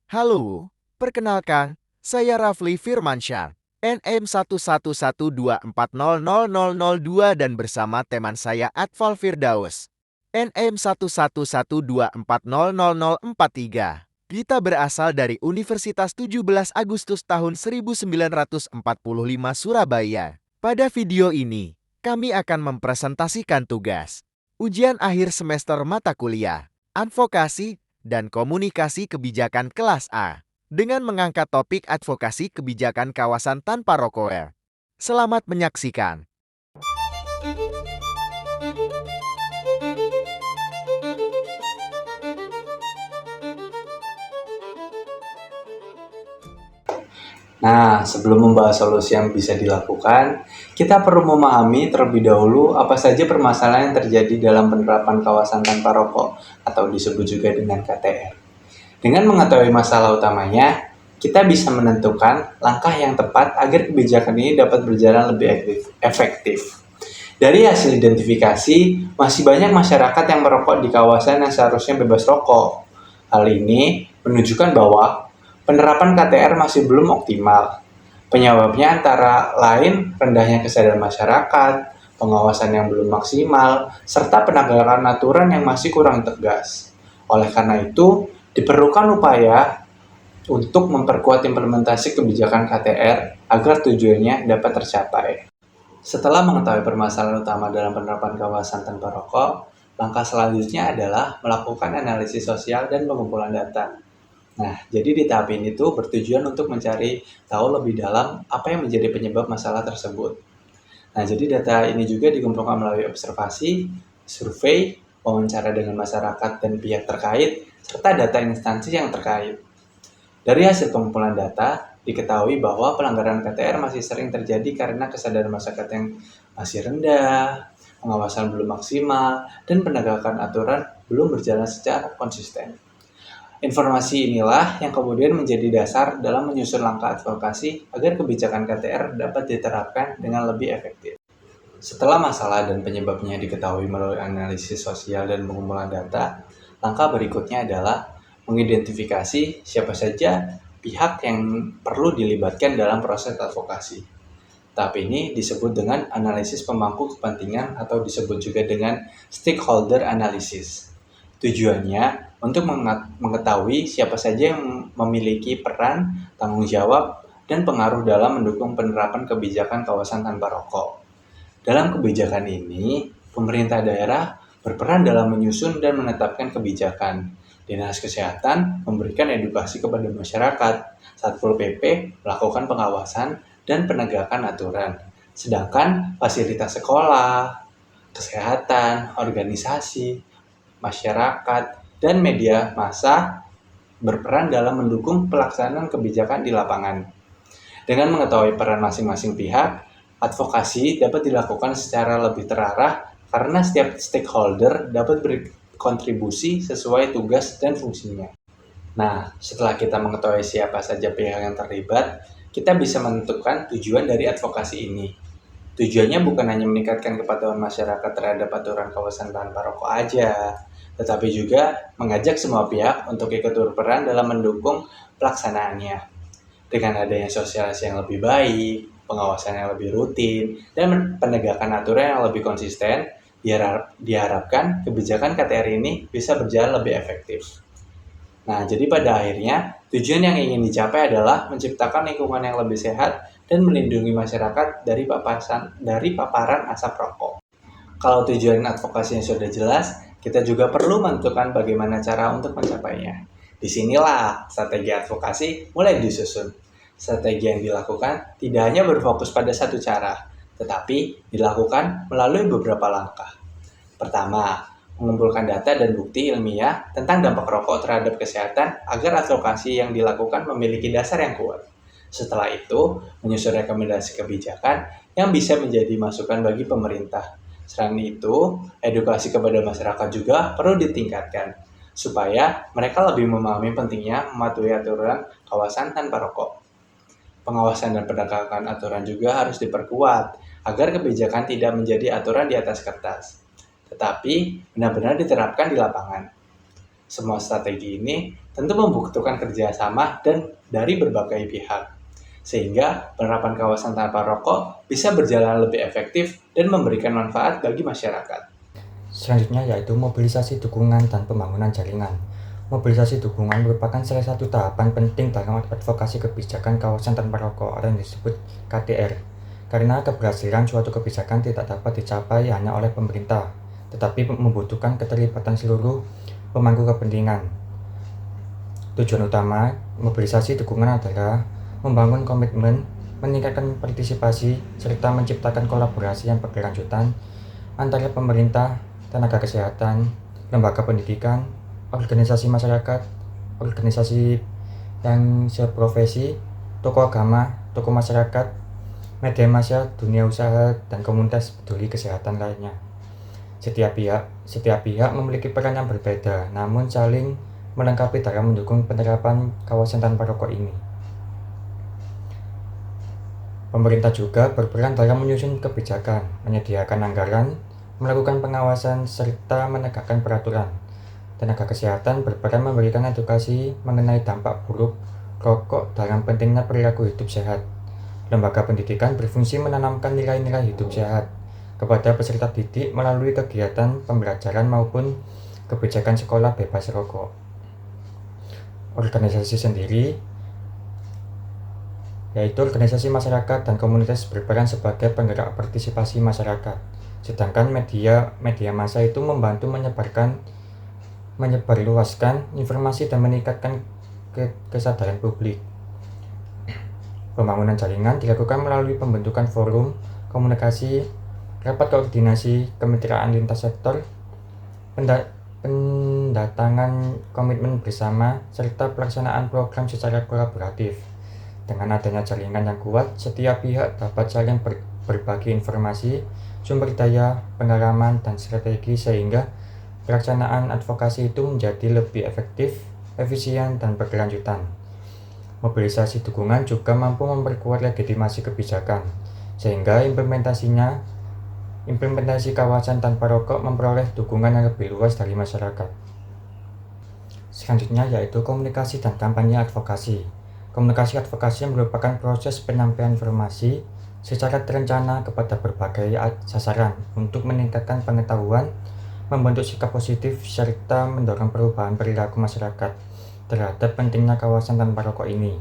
Halo, perkenalkan, saya Rafli Firmansyah, NM1112400002 dan bersama teman saya Atfal Firdaus, NM1112400043. Kita berasal dari Universitas 17 Agustus tahun 1945 Surabaya. Pada video ini, kami akan mempresentasikan tugas ujian akhir semester mata kuliah, advokasi, dan komunikasi kebijakan kelas A dengan mengangkat topik advokasi kebijakan kawasan tanpa rokok. Selamat menyaksikan. Nah, sebelum membahas solusi yang bisa dilakukan, kita perlu memahami terlebih dahulu apa saja permasalahan yang terjadi dalam penerapan kawasan tanpa rokok atau disebut juga dengan KTR. Dengan mengetahui masalah utamanya, kita bisa menentukan langkah yang tepat agar kebijakan ini dapat berjalan lebih efektif. Dari hasil identifikasi, masih banyak masyarakat yang merokok di kawasan yang seharusnya bebas rokok. Hal ini menunjukkan bahwa penerapan KTR masih belum optimal. Penyebabnya antara lain rendahnya kesadaran masyarakat, pengawasan yang belum maksimal, serta penegakan aturan yang masih kurang tegas. Oleh karena itu, diperlukan upaya untuk memperkuat implementasi kebijakan KTR agar tujuannya dapat tercapai. Setelah mengetahui permasalahan utama dalam penerapan kawasan tanpa rokok, langkah selanjutnya adalah melakukan analisis sosial dan pengumpulan data. Nah, jadi di tahap ini tuh bertujuan untuk mencari tahu lebih dalam apa yang menjadi penyebab masalah tersebut. Nah, jadi data ini juga dikumpulkan melalui observasi, survei, wawancara dengan masyarakat dan pihak terkait, serta data instansi yang terkait. Dari hasil pengumpulan data, diketahui bahwa pelanggaran KTR masih sering terjadi karena kesadaran masyarakat yang masih rendah, pengawasan belum maksimal, dan penegakan aturan belum berjalan secara konsisten. Informasi inilah yang kemudian menjadi dasar dalam menyusun langkah advokasi agar kebijakan KTR dapat diterapkan dengan lebih efektif. Setelah masalah dan penyebabnya diketahui melalui analisis sosial dan pengumpulan data, langkah berikutnya adalah mengidentifikasi siapa saja pihak yang perlu dilibatkan dalam proses advokasi. Tahap ini disebut dengan analisis pemangku kepentingan atau disebut juga dengan stakeholder analysis. Tujuannya untuk mengetahui siapa saja yang memiliki peran, tanggung jawab, dan pengaruh dalam mendukung penerapan kebijakan kawasan tanpa rokok. Dalam kebijakan ini, pemerintah daerah berperan dalam menyusun dan menetapkan kebijakan. Dinas Kesehatan memberikan edukasi kepada masyarakat, Satpol PP melakukan pengawasan dan penegakan aturan. Sedangkan fasilitas sekolah, kesehatan, organisasi, masyarakat, dan media massa berperan dalam mendukung pelaksanaan kebijakan di lapangan. Dengan mengetahui peran masing-masing pihak, advokasi dapat dilakukan secara lebih terarah karena setiap stakeholder dapat berkontribusi sesuai tugas dan fungsinya. Nah, setelah kita mengetahui siapa saja pihak yang terlibat, kita bisa menentukan tujuan dari advokasi ini. Tujuannya bukan hanya meningkatkan kepatuhan masyarakat terhadap aturan kawasan tanpa rokok aja, tetapi juga mengajak semua pihak untuk ikut berperan dalam mendukung pelaksanaannya. Dengan adanya sosialisasi yang lebih baik, pengawasan yang lebih rutin, dan penegakan aturan yang lebih konsisten, diharapkan kebijakan KTR ini bisa berjalan lebih efektif. Nah, jadi pada akhirnya, tujuan yang ingin dicapai adalah menciptakan lingkungan yang lebih sehat dan melindungi masyarakat dari paparan asap rokok. Kalau tujuan advokasinya sudah jelas, kita juga perlu menentukan bagaimana cara untuk mencapainya. Disinilah strategi advokasi mulai disusun. Strategi yang dilakukan tidak hanya berfokus pada satu cara, tetapi dilakukan melalui beberapa langkah. Pertama, mengumpulkan data dan bukti ilmiah tentang dampak rokok terhadap kesehatan agar advokasi yang dilakukan memiliki dasar yang kuat. Setelah itu, menyusun rekomendasi kebijakan yang bisa menjadi masukan bagi pemerintah. Selain itu, edukasi kepada masyarakat juga perlu ditingkatkan, supaya mereka lebih memahami pentingnya mematuhi aturan kawasan tanpa rokok. Pengawasan dan penegakan aturan juga harus diperkuat, agar kebijakan tidak menjadi aturan di atas kertas, tetapi benar-benar diterapkan di lapangan. Semua strategi ini tentu membutuhkan kerjasama dan dari berbagai pihak, sehingga penerapan kawasan tanpa rokok bisa berjalan lebih efektif dan memberikan manfaat bagi masyarakat. Selanjutnya yaitu mobilisasi dukungan dan pembangunan jaringan. Mobilisasi dukungan merupakan salah satu tahapan penting dalam advokasi kebijakan kawasan tanpa rokok atau yang disebut KTR. Karena keberhasilan suatu kebijakan tidak dapat dicapai hanya oleh pemerintah, tetapi membutuhkan keterlibatan seluruh pemangku kepentingan. Tujuan utama mobilisasi dukungan adalah membangun komitmen, meningkatkan partisipasi, serta menciptakan kolaborasi yang berkelanjutan antara pemerintah, tenaga kesehatan, lembaga pendidikan, organisasi masyarakat, organisasi yang seprofesi, tokoh agama, tokoh masyarakat, media massa, dunia usaha, dan komunitas peduli kesehatan lainnya. Setiap pihak memiliki peran yang berbeda, namun saling melengkapi dalam mendukung penerapan kawasan tanpa rokok ini. Pemerintah juga berperan dalam menyusun kebijakan, menyediakan anggaran, melakukan pengawasan, serta menegakkan peraturan. Tenaga kesehatan berperan memberikan edukasi mengenai dampak buruk rokok dalam pentingnya perilaku hidup sehat. Lembaga pendidikan berfungsi menanamkan nilai-nilai hidup sehat kepada peserta didik melalui kegiatan pembelajaran maupun kebijakan sekolah bebas rokok. Organisasi sendiri yaitu organisasi masyarakat dan komunitas berperan sebagai penggerak partisipasi masyarakat. Sedangkan media massa itu membantu menyebarluaskan informasi dan meningkatkan kesadaran publik. Pembangunan jaringan dilakukan melalui pembentukan forum komunikasi, rapat koordinasi, kemitraan lintas sektor, pendatangan komitmen bersama, serta pelaksanaan program secara kolaboratif. Dengan adanya jaringan yang kuat, setiap pihak dapat saling berbagi informasi, sumber daya, pengalaman, dan strategi sehingga pelaksanaan advokasi itu menjadi lebih efektif, efisien, dan berkelanjutan. Mobilisasi dukungan juga mampu memperkuat legitimasi kebijakan, sehingga implementasi kawasan tanpa rokok memperoleh dukungan yang lebih luas dari masyarakat. Selanjutnya yaitu komunikasi dan kampanye advokasi. Komunikasi advokasi merupakan proses penyampaian informasi secara terencana kepada berbagai sasaran untuk meningkatkan pengetahuan, membentuk sikap positif, serta mendorong perubahan perilaku masyarakat terhadap pentingnya kawasan tanpa rokok ini.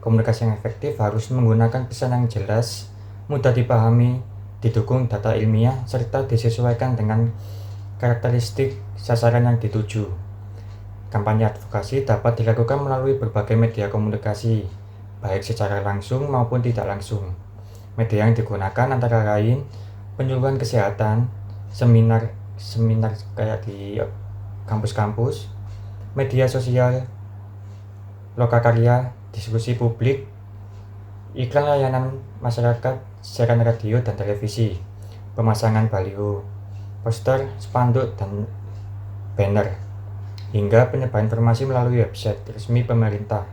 Komunikasi yang efektif harus menggunakan pesan yang jelas, mudah dipahami, didukung data ilmiah, serta disesuaikan dengan karakteristik sasaran yang dituju. Kampanye advokasi dapat dilakukan melalui berbagai media komunikasi, baik secara langsung maupun tidak langsung. Media yang digunakan antara lain penyuluhan kesehatan, seminar kayak di kampus-kampus, media sosial, lokakarya, diskusi publik, iklan layanan masyarakat, siaran radio dan televisi, pemasangan baliho, poster, spanduk, dan banner, hingga penyebaran informasi melalui website resmi pemerintah.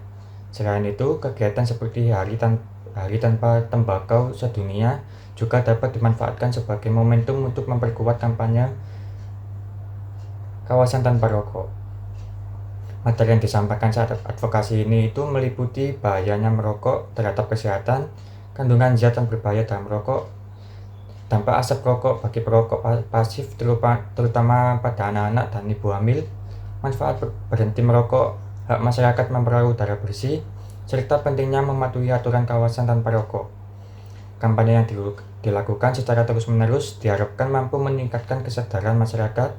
Selain itu, kegiatan seperti Hari Tanpa Tembakau Sedunia juga dapat dimanfaatkan sebagai momentum untuk memperkuat kampanye kawasan tanpa rokok. Materi yang disampaikan saat advokasi ini itu meliputi bahayanya merokok terhadap kesehatan, kandungan zat yang berbahaya dalam rokok, dampak asap rokok bagi perokok pasif terutama pada anak-anak dan ibu hamil, manfaat berhenti merokok, hak masyarakat memperoleh udara bersih, serta pentingnya mematuhi aturan kawasan tanpa rokok. Kampanye yang dilakukan secara terus-menerus diharapkan mampu meningkatkan kesadaran masyarakat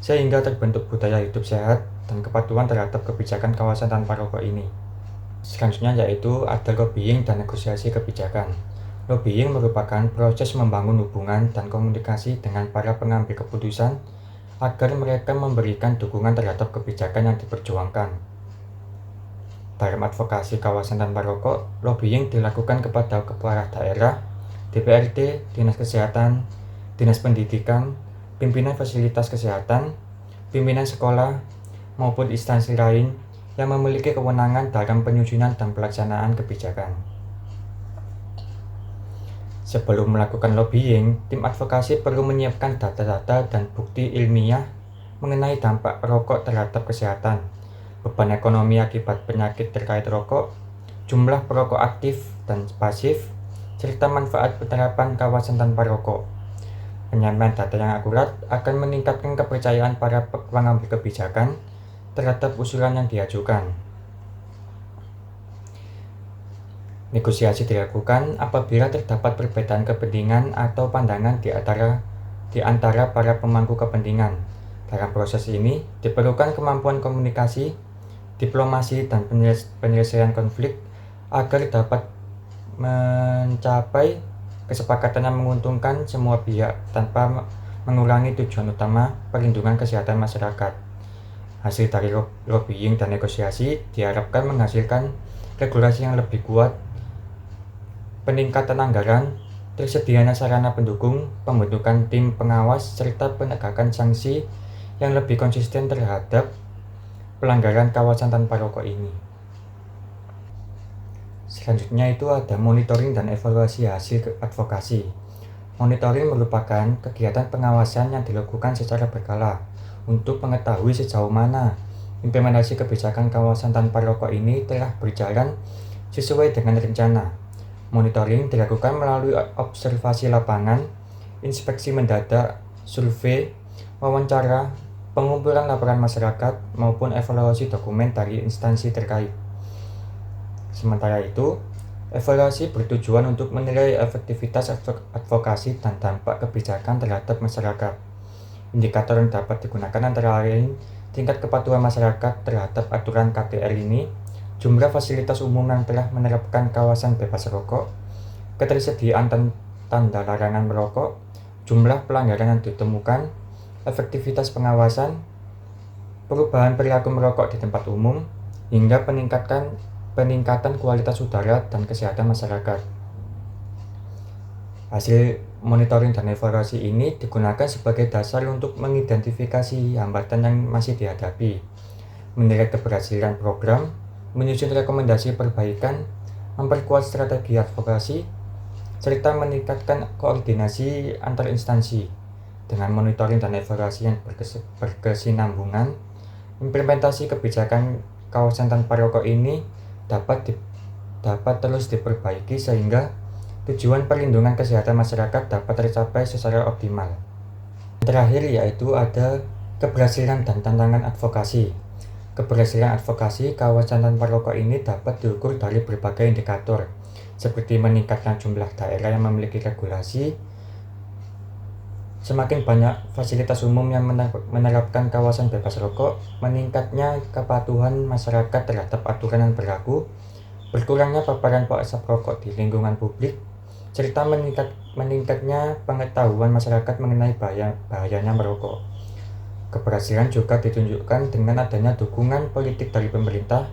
sehingga terbentuk budaya hidup sehat dan kepatuhan terhadap kebijakan kawasan tanpa rokok ini. Selanjutnya yaitu ada lobbying dan negosiasi kebijakan. Lobbying merupakan proses membangun hubungan dan komunikasi dengan para pengambil keputusan agar mereka memberikan dukungan terhadap kebijakan yang diperjuangkan. Dalam advokasi kawasan tanpa rokok, lobbying dilakukan kepada kepala daerah, DPRD, Dinas Kesehatan, Dinas Pendidikan, pimpinan fasilitas kesehatan, pimpinan sekolah, maupun instansi lain yang memiliki kewenangan dalam penyusunan dan pelaksanaan kebijakan. Sebelum melakukan lobbying, tim advokasi perlu menyiapkan data-data dan bukti ilmiah mengenai dampak rokok terhadap kesehatan, beban ekonomi akibat penyakit terkait rokok, jumlah perokok aktif dan pasif, serta manfaat penerapan kawasan tanpa rokok. Penyampaian data yang akurat akan meningkatkan kepercayaan para pengambil kebijakan terhadap usulan yang diajukan. Negosiasi dilakukan apabila terdapat perbedaan kepentingan atau pandangan di antara para pemangku kepentingan. Dalam proses ini, diperlukan kemampuan komunikasi, diplomasi, dan penyelesaian konflik agar dapat mencapai kesepakatan yang menguntungkan semua pihak tanpa mengurangi tujuan utama perlindungan kesehatan masyarakat. Hasil dari lobbying dan negosiasi diharapkan menghasilkan regulasi yang lebih kuat, peningkatan anggaran, tersedianya sarana pendukung, pembentukan tim pengawas, serta penegakan sanksi yang lebih konsisten terhadap pelanggaran kawasan tanpa rokok ini. Selanjutnya itu ada monitoring dan evaluasi hasil advokasi. Monitoring merupakan kegiatan pengawasan yang dilakukan secara berkala untuk mengetahui sejauh mana implementasi kebijakan kawasan tanpa rokok ini telah berjalan sesuai dengan rencana. Monitoring dilakukan melalui observasi lapangan, inspeksi mendadak, survei, wawancara, pengumpulan laporan masyarakat, maupun evaluasi dokumen dari instansi terkait. Sementara itu, evaluasi bertujuan untuk menilai efektivitas advokasi dan dampak kebijakan terhadap masyarakat. Indikator yang dapat digunakan antara lain tingkat kepatuhan masyarakat terhadap aturan KTR ini, jumlah fasilitas umum yang telah menerapkan kawasan bebas rokok, ketersediaan tanda larangan merokok, jumlah pelanggaran yang ditemukan, efektivitas pengawasan, perubahan perilaku merokok di tempat umum, hingga peningkatan kualitas udara dan kesehatan masyarakat. Hasil monitoring dan evaluasi ini digunakan sebagai dasar untuk mengidentifikasi hambatan yang masih dihadapi, menilai keberhasilan program, menyusun rekomendasi perbaikan, memperkuat strategi advokasi, serta meningkatkan koordinasi antar instansi. Dengan monitoring dan evaluasi yang berkesinambungan, implementasi kebijakan kawasan tanpa rokok ini dapat terus diperbaiki sehingga tujuan perlindungan kesehatan masyarakat dapat tercapai secara optimal. Terakhir yaitu ada keberhasilan dan tantangan advokasi. Keberhasilan advokasi kawasan tanpa rokok ini dapat diukur dari berbagai indikator, seperti meningkatnya jumlah daerah yang memiliki regulasi, semakin banyak fasilitas umum yang menerapkan kawasan bebas rokok, meningkatnya kepatuhan masyarakat terhadap aturan yang berlaku, berkurangnya paparan asap rokok di lingkungan publik, serta meningkatnya pengetahuan masyarakat mengenai bahayanya merokok. Keberhasilan juga ditunjukkan dengan adanya dukungan politik dari pemerintah,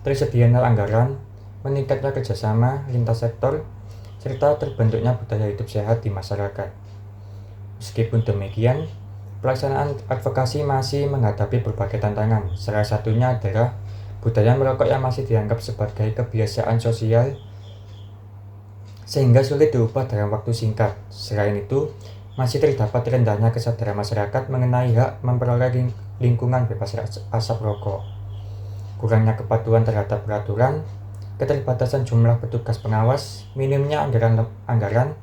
tersedianya anggaran, meningkatnya kerjasama lintas sektor, serta terbentuknya budaya hidup sehat di masyarakat. Meskipun demikian, pelaksanaan advokasi masih menghadapi berbagai tantangan. Salah satunya adalah budaya merokok yang masih dianggap sebagai kebiasaan sosial sehingga sulit diubah dalam waktu singkat. Selain itu, masih terdapat rendahnya kesadaran masyarakat mengenai hak memperoleh lingkungan bebas asap rokok. Kurangnya kepatuhan terhadap peraturan, keterbatasan jumlah petugas pengawas, minimnya anggaran,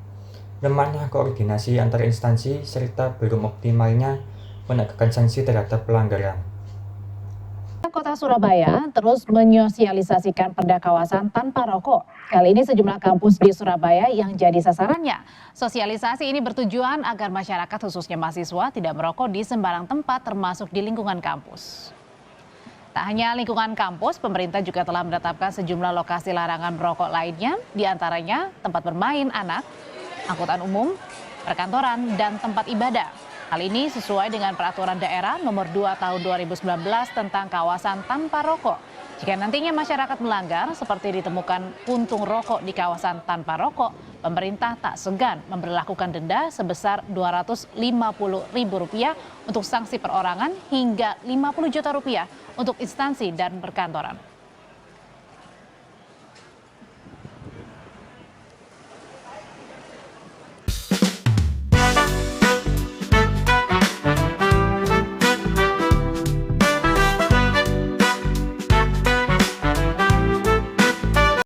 lemahnya koordinasi antar instansi, serta belum optimalnya penegakan sanksi terhadap pelanggaran. Kota Surabaya terus menyosialisasikan perda kawasan tanpa rokok. Kali ini sejumlah kampus di Surabaya yang jadi sasarannya. Sosialisasi ini bertujuan agar masyarakat khususnya mahasiswa tidak merokok di sembarang tempat termasuk di lingkungan kampus. Tak hanya lingkungan kampus, pemerintah juga telah menetapkan sejumlah lokasi larangan merokok lainnya, diantaranya tempat bermain anak, angkutan umum, perkantoran, dan tempat ibadah. Hal ini sesuai dengan Peraturan Daerah Nomor 2 Tahun 2019 tentang kawasan tanpa rokok. Jika nantinya masyarakat melanggar seperti ditemukan puntung rokok di kawasan tanpa rokok, pemerintah tak segan memberlakukan denda sebesar Rp250.000 untuk sanksi perorangan hingga Rp50 juta untuk instansi dan perkantoran.